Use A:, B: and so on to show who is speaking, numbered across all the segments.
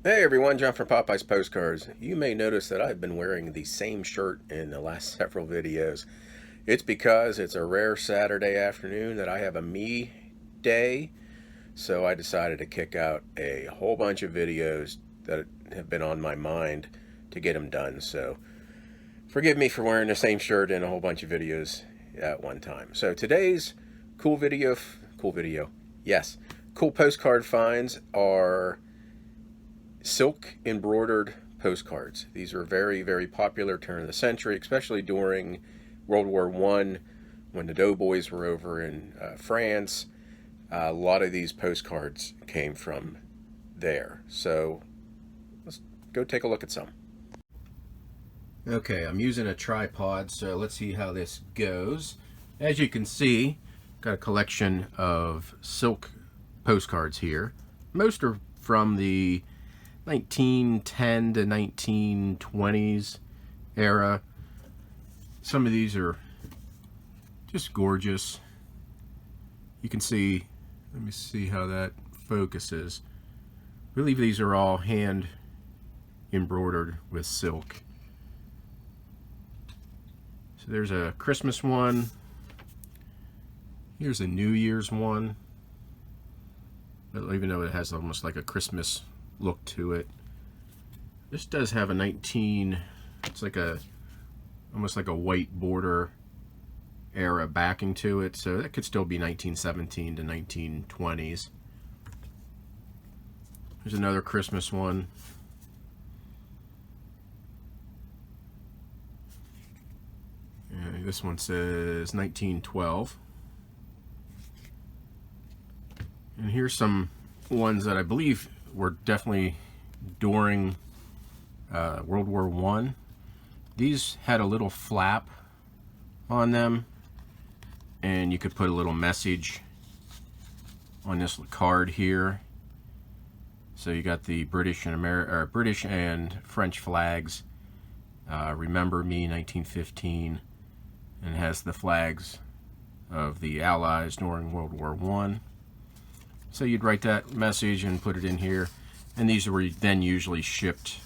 A: Hey everyone, John from Popeye's Postcards. You may notice that I've been wearing the same shirt in the last several videos. It's because it's a rare Saturday afternoon that I have a me day, so I decided to kick out a whole bunch of videos that have been on my mind to get them done. So forgive me for wearing the same shirt in a whole bunch of videos at one time. So today's cool video, yes, cool postcard finds are silk embroidered postcards. These are very, very popular turn of the century, especially during World War One, when the doughboys were over in France. A lot of these postcards came from there. So let's go take a look at some. Okay, I'm using a tripod, so let's see how this goes. As you can see, got a collection of silk postcards here. Most are from the 1910 to 1920s era. Some of these are just gorgeous. You can see, let me see how that focuses. I believe these are all hand embroidered with silk. So there's a Christmas one. Here's a New Year's one. But even though it has almost like a Christmas look to it, this does have a it's like a almost like a white border era backing to it, so that could still be 1917 to 1920s. There's another Christmas one. This one says 1912. And here's some ones that I believe were definitely during World War One. These had a little flap on them, and you could put a little message on this card here. So you got the British and French flags. Remember me, 1915, and it has the flags of the Allies during World War One. So you'd write that message and put it in here, and these were then usually shipped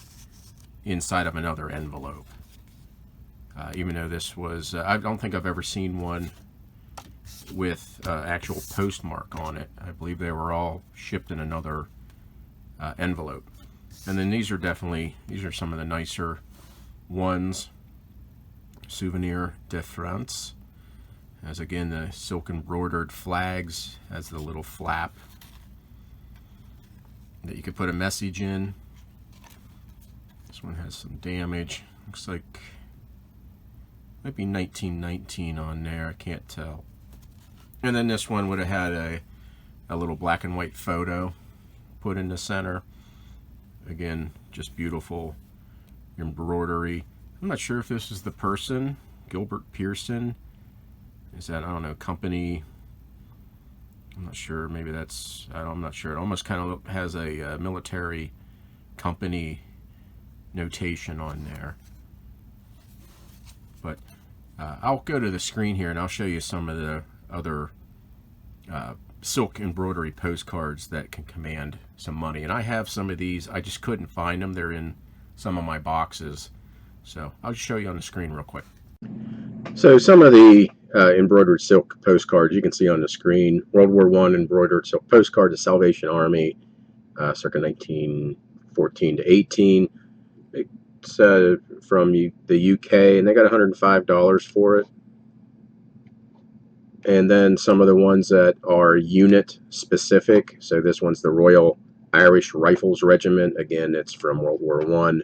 A: inside of another envelope. Even though this was, I don't think I've ever seen one with actual postmark on it. I believe they were all shipped in another envelope. And then these are some of the nicer ones. Souvenir de France. As again, the silk embroidered flags, has the little flap that you could put a message in. This one has some damage. Looks like might be 1919 on there, I can't tell. And then this one would have had a little black and white photo put in the center. Again, just beautiful embroidery. I'm not sure if this is the person, Gilbert Pearson. Is that, I don't know, company? I'm not sure. Maybe that's, I'm not sure. It almost kind of has a military company notation on there. But I'll go to the screen here and I'll show you some of the other silk embroidery postcards that can command some money. And I have some of these. I just couldn't find them. They're in some of my boxes. So I'll just show you on the screen real quick. So some of the embroidered silk postcards you can see on the screen. World War I embroidered silk postcard, the Salvation Army, circa 1914 to 18. It's from the UK, and they got $105 for it. And then some of the ones that are unit specific. So this one's the Royal Irish Rifles Regiment. Again, it's from World War I.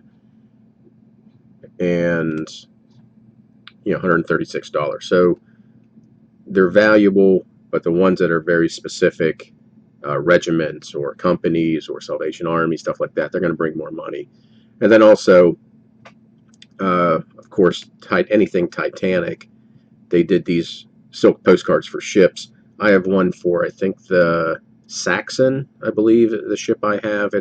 A: And $136. So they're valuable, but the ones that are very specific, regiments or companies or Salvation Army, stuff like that, they're going to bring more money. And then also, of course, anything Titanic, they did these silk postcards for ships. I have one for, I think, the Saxon, I believe, the ship I have.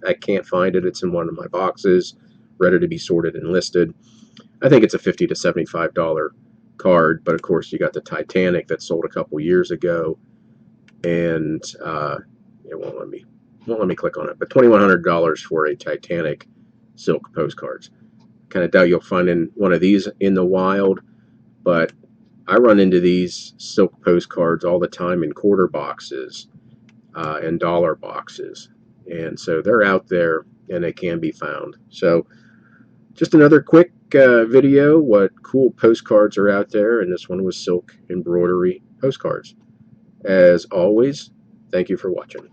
A: I can't find it. It's in one of my boxes, ready to be sorted and listed. I think it's a $50 to $75 card, but of course you got the Titanic that sold a couple years ago, and it won't let me well, let me click on it, but $2,100 for a Titanic silk postcards. Kind of doubt you'll find one of these in the wild, but I run into these silk postcards all the time in quarter boxes and dollar boxes, and so they're out there and they can be found. So just another quick video what cool postcards are out there, and this one was silk embroidery postcards. As always, thank you for watching.